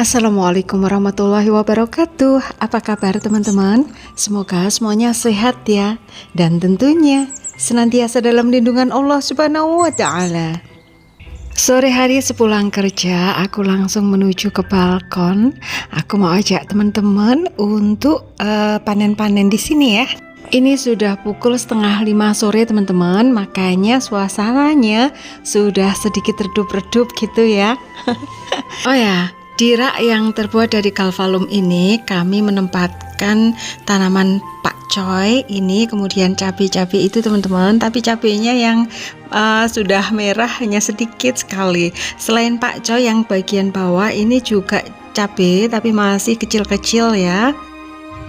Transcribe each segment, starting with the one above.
Assalamualaikum warahmatullahi wabarakatuh. Apa kabar teman-teman? Semoga semuanya sehat ya. Dan tentunya senantiasa dalam lindungan Allah Subhanahu wa ta'ala. Sore hari sepulang kerja, aku langsung menuju ke balkon. Aku mau ajak teman-teman untuk panen-panen di sini ya. Ini sudah pukul 4:30 sore teman-teman, makanya suasananya sudah sedikit redup-redup gitu ya. Oh ya, di rak yang terbuat dari galvalum ini kami menempatkan tanaman pakcoy ini, kemudian cabai-cabai itu teman-teman, tapi cabainya yang sudah merah hanya sedikit sekali. Selain pakcoy yang bagian bawah ini juga cabai tapi masih kecil-kecil ya.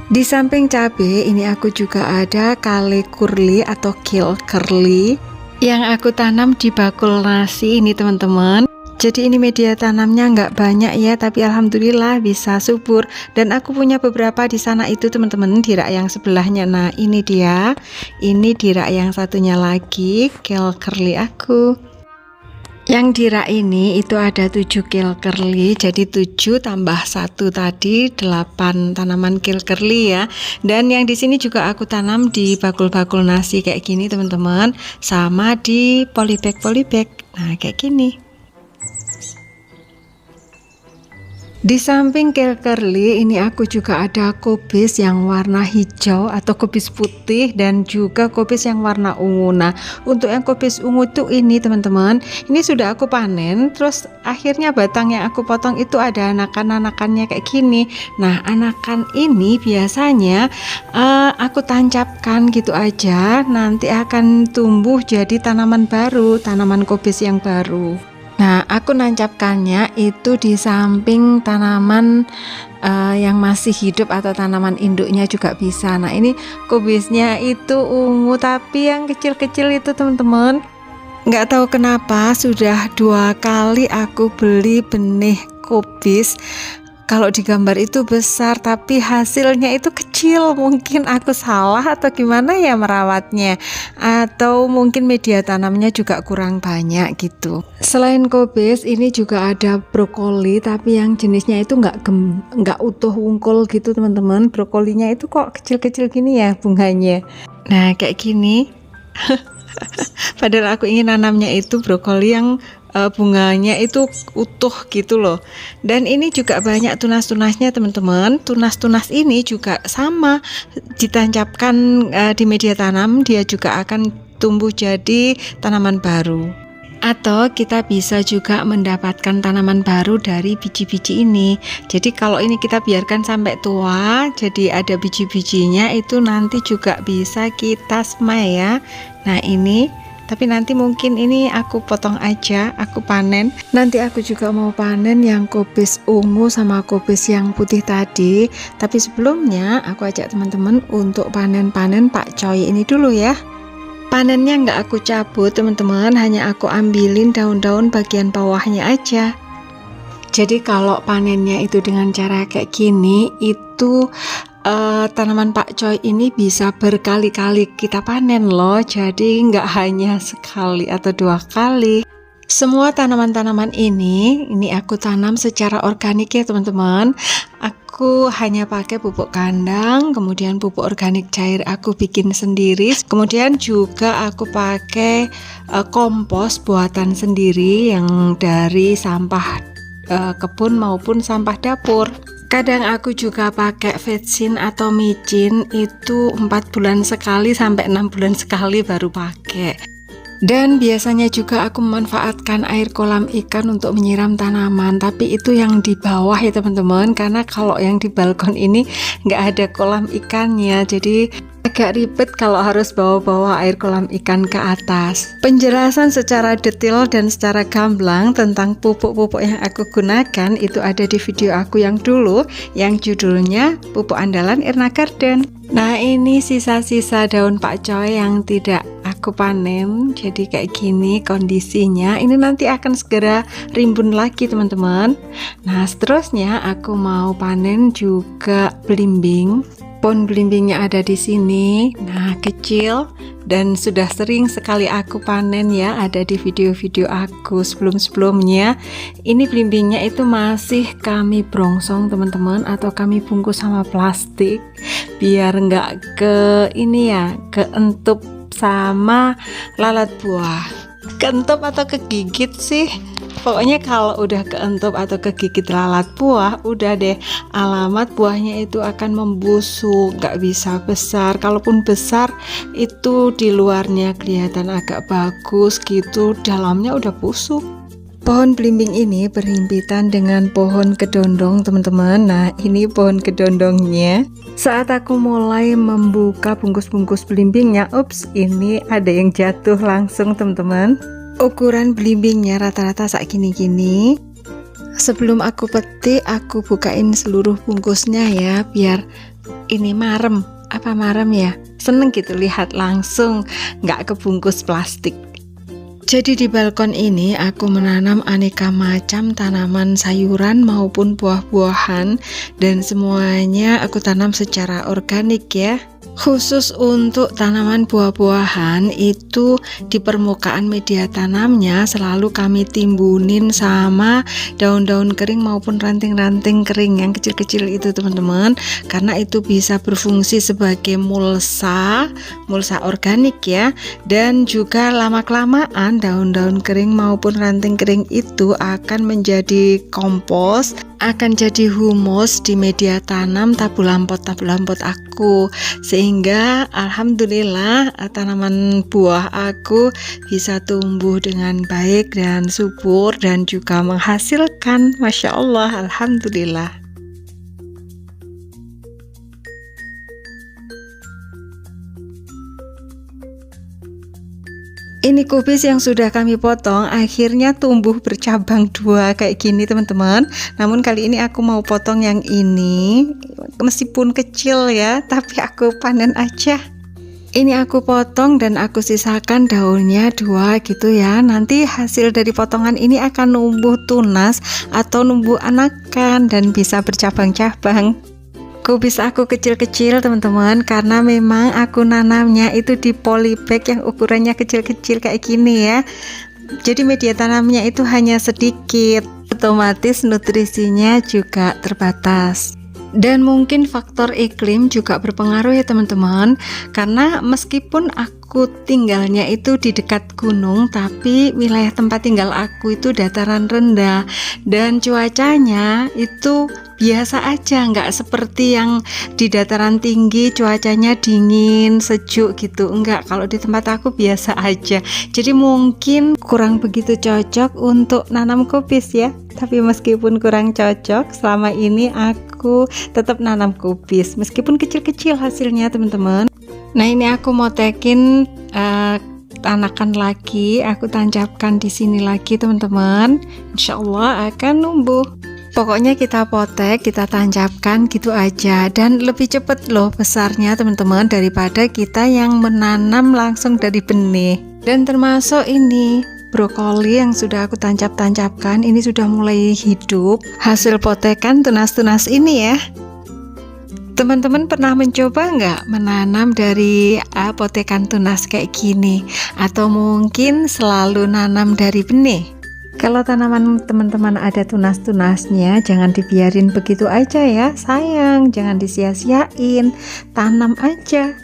Di samping cabai ini aku juga ada kale curly atau kale curly yang aku tanam di bakul nasi ini teman-teman. Jadi ini media tanamnya nggak banyak ya, tapi alhamdulillah bisa subur. Dan aku punya beberapa di sana itu teman-teman, di rak yang sebelahnya. Nah ini dia, ini di rak yang satunya lagi kale curly aku. Yang di rak ini itu ada 7 kale curly, jadi 7 tambah 1 tadi 8 tanaman kale curly ya. Dan yang di sini juga aku tanam di bakul-bakul nasi kayak gini teman-teman, sama di polybag. Nah kayak gini. Di samping kale curly ini aku juga ada kobis yang warna hijau atau kobis putih dan juga kobis yang warna ungu. Nah untuk yang kobis ungu tuh ini teman-teman, ini sudah aku panen, terus akhirnya batang yang aku potong itu ada anakan-anakannya kayak gini. Nah anakan ini biasanya aku tancapkan gitu aja, nanti akan tumbuh jadi tanaman baru, tanaman kobis yang baru. Nah, aku nancapkannya itu di samping tanaman yang masih hidup atau tanaman induknya juga bisa. Nah, ini kobisnya itu ungu tapi yang kecil-kecil itu teman-teman. Nggak tahu kenapa sudah 2 kali aku beli benih kobis. Kalau di gambar itu besar tapi hasilnya itu kecil. Mungkin aku salah atau gimana ya merawatnya, atau mungkin media tanamnya juga kurang banyak gitu. Selain kobis ini juga ada brokoli, tapi yang jenisnya itu nggak utuh wungkul gitu teman-teman. Brokolinya itu kok kecil-kecil gini ya bunganya. Nah kayak gini. Padahal aku ingin nanamnya itu brokoli yang bunganya itu utuh gitu loh. Dan ini juga banyak tunas-tunasnya teman-teman. Tunas-tunas ini juga sama, ditancapkan di media tanam, dia juga akan tumbuh jadi tanaman baru. Atau kita bisa juga mendapatkan tanaman baru dari biji-biji ini. Jadi kalau ini kita biarkan sampai tua, jadi ada biji-bijinya, itu nanti juga bisa kita semai ya. Nah ini, tapi nanti mungkin ini aku potong aja, aku panen. Nanti aku juga mau panen yang kobis ungu sama kobis yang putih tadi. Tapi sebelumnya aku ajak teman-teman untuk panen-panen pakcoy ini dulu ya. Panennya nggak aku cabut teman-teman, hanya aku ambilin daun-daun bagian bawahnya aja. Jadi kalau panennya itu dengan cara kayak gini, itu tanaman pakcoy ini bisa berkali-kali kita panen loh. Jadi nggak hanya sekali atau 2 kali. Semua tanaman-tanaman ini aku tanam secara organik ya teman-teman. Aku hanya pakai pupuk kandang, kemudian pupuk organik cair aku bikin sendiri, kemudian juga aku pakai kompos buatan sendiri yang dari sampah kebun maupun sampah dapur. Kadang aku juga pakai vetsin atau micin, itu 4 bulan sekali sampai 6 bulan sekali baru pakai. Dan biasanya juga aku memanfaatkan air kolam ikan untuk menyiram tanaman, tapi itu yang di bawah ya teman-teman, karena kalau yang di balkon ini nggak ada kolam ikannya, jadi agak ribet kalau harus bawa-bawa air kolam ikan ke atas. Penjelasan secara detail dan secara gamblang tentang pupuk-pupuk yang aku gunakan itu ada di video aku yang dulu yang judulnya Pupuk Andalan Irna Garden. Nah, ini sisa-sisa daun pakcoy yang tidak aku panen, jadi kayak gini kondisinya. Ini nanti akan segera rimbun lagi teman-teman. Nah, seterusnya aku mau panen juga belimbing. Pohon belimbingnya ada di sini. Nah, kecil dan sudah sering sekali aku panen ya, ada di video-video aku sebelum-sebelumnya. Ini belimbingnya itu masih kami brongsong teman-teman, atau kami bungkus sama plastik biar nggak keentup sama lalat buah. Keentup atau kegigit sih, pokoknya kalau udah keentup atau kegigit lalat buah, udah deh alamat buahnya itu akan membusuk, nggak bisa besar. Kalaupun besar itu di luarnya kelihatan agak bagus gitu, dalamnya udah busuk. Pohon belimbing ini berhimpitan dengan pohon kedondong teman-teman. Nah, ini pohon kedondongnya. Saat aku mulai membuka bungkus-bungkus belimbingnya, ups, ini ada yang jatuh langsung teman-teman. Ukuran belimbingnya rata-rata kayak gini-gini. Sebelum aku petik, aku bukain seluruh bungkusnya ya, biar ini marem. Apa marem ya? Seneng gitu lihat langsung, nggak kebungkus plastik. Jadi di balkon ini aku menanam aneka macam tanaman sayuran maupun buah-buahan, dan semuanya aku tanam secara organik ya. Khusus untuk tanaman buah-buahan itu di permukaan media tanamnya selalu kami timbunin sama daun-daun kering maupun ranting-ranting kering yang kecil-kecil itu teman-teman, karena itu bisa berfungsi sebagai mulsa organik ya. Dan juga lama-kelamaan daun-daun kering maupun ranting kering itu akan menjadi kompos, akan jadi humus di media tanam tabulampot aku, sehingga alhamdulillah tanaman buah aku bisa tumbuh dengan baik dan subur dan juga menghasilkan, Masya Allah, alhamdulillah. Ini kubis yang sudah kami potong akhirnya tumbuh bercabang dua kayak gini teman-teman. Namun kali ini aku mau potong yang ini, meskipun kecil ya, tapi aku panen aja. Ini aku potong dan aku sisakan daunnya dua gitu ya. Nanti hasil dari potongan ini akan numbuh tunas atau numbuh anakan dan bisa bercabang-cabang. Kubis aku kecil-kecil teman-teman, karena memang aku nanamnya itu di polybag yang ukurannya kecil-kecil kayak gini ya. Jadi media tanamnya itu hanya sedikit, otomatis nutrisinya juga terbatas. Dan mungkin faktor iklim juga berpengaruh ya teman-teman, karena meskipun aku tinggalnya itu di dekat gunung, tapi wilayah tempat tinggal aku itu dataran rendah dan cuacanya itu biasa aja, nggak seperti yang di dataran tinggi cuacanya dingin, sejuk gitu. Enggak, kalau di tempat aku biasa aja. Jadi mungkin kurang begitu cocok untuk nanam kubis ya. Tapi meskipun kurang cocok, selama ini aku tetap nanam kubis meskipun kecil-kecil hasilnya teman-teman. Nah, ini aku mau tekin anakan lagi, aku tancapkan di sini lagi teman-teman. Insya Allah akan numbuh. Pokoknya kita potek, kita tancapkan gitu aja, dan lebih cepet loh besarnya teman-teman daripada kita yang menanam langsung dari benih. Dan termasuk ini brokoli yang sudah aku tancap-tancapkan, ini sudah mulai hidup hasil potekan tunas-tunas ini ya. Teman-teman pernah mencoba nggak menanam dari potekan tunas kayak gini, atau mungkin selalu nanam dari benih? Kalau tanaman teman-teman ada tunas-tunasnya, jangan dibiarin begitu aja ya, sayang, jangan disia-siain, tanam aja.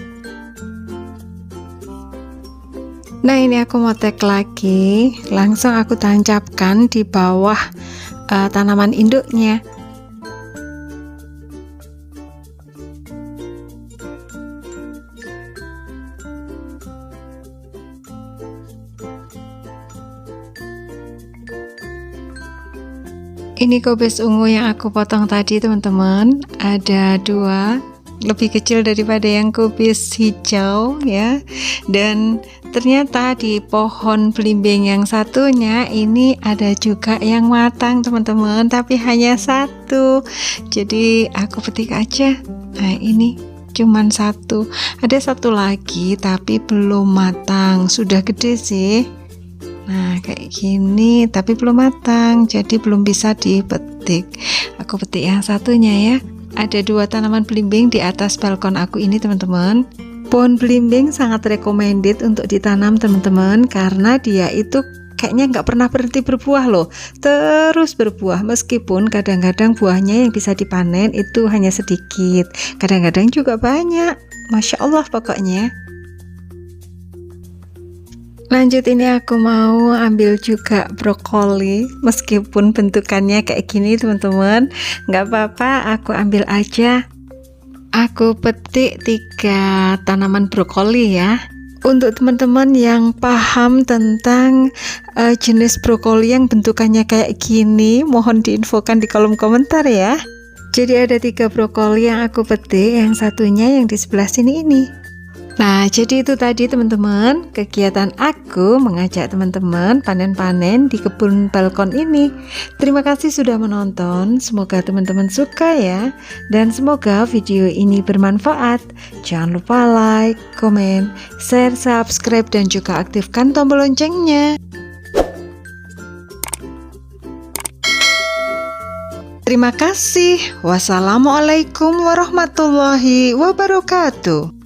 Nah, ini aku mau tek lagi, langsung aku tancapkan di bawah tanaman induknya. Ini kubis ungu yang aku potong tadi teman-teman, ada dua lebih kecil daripada yang kubis hijau ya. Dan ternyata di pohon belimbing yang satunya ini ada juga yang matang teman-teman, tapi hanya satu. Jadi aku petik aja. Nah ini cuman satu, ada satu lagi tapi belum matang, sudah gede sih. Nah kayak gini tapi belum matang, jadi belum bisa dipetik. Aku petik yang satunya ya. Ada 2 tanaman belimbing di atas balkon aku ini teman-teman. Pohon belimbing sangat recommended untuk ditanam teman-teman, karena dia itu kayaknya nggak pernah berhenti berbuah loh, terus berbuah, meskipun kadang-kadang buahnya yang bisa dipanen itu hanya sedikit, kadang-kadang juga banyak. Masya Allah pokoknya. Lanjut, ini aku mau ambil juga brokoli, meskipun bentukannya kayak gini teman-teman, nggak apa-apa, aku ambil aja. Aku petik 3 tanaman brokoli ya. Untuk teman-teman yang paham tentang jenis brokoli yang bentukannya kayak gini, mohon diinfokan di kolom komentar ya. Jadi ada 3 brokoli yang aku petik, yang satunya yang di sebelah sini ini. Nah, jadi itu tadi teman-teman, kegiatan aku mengajak teman-teman panen-panen di kebun balkon ini. Terima kasih sudah menonton, semoga teman-teman suka ya, dan semoga video ini bermanfaat. Jangan lupa like, komen, share, subscribe, dan juga aktifkan tombol loncengnya. Terima kasih. Wassalamualaikum warahmatullahi wabarakatuh.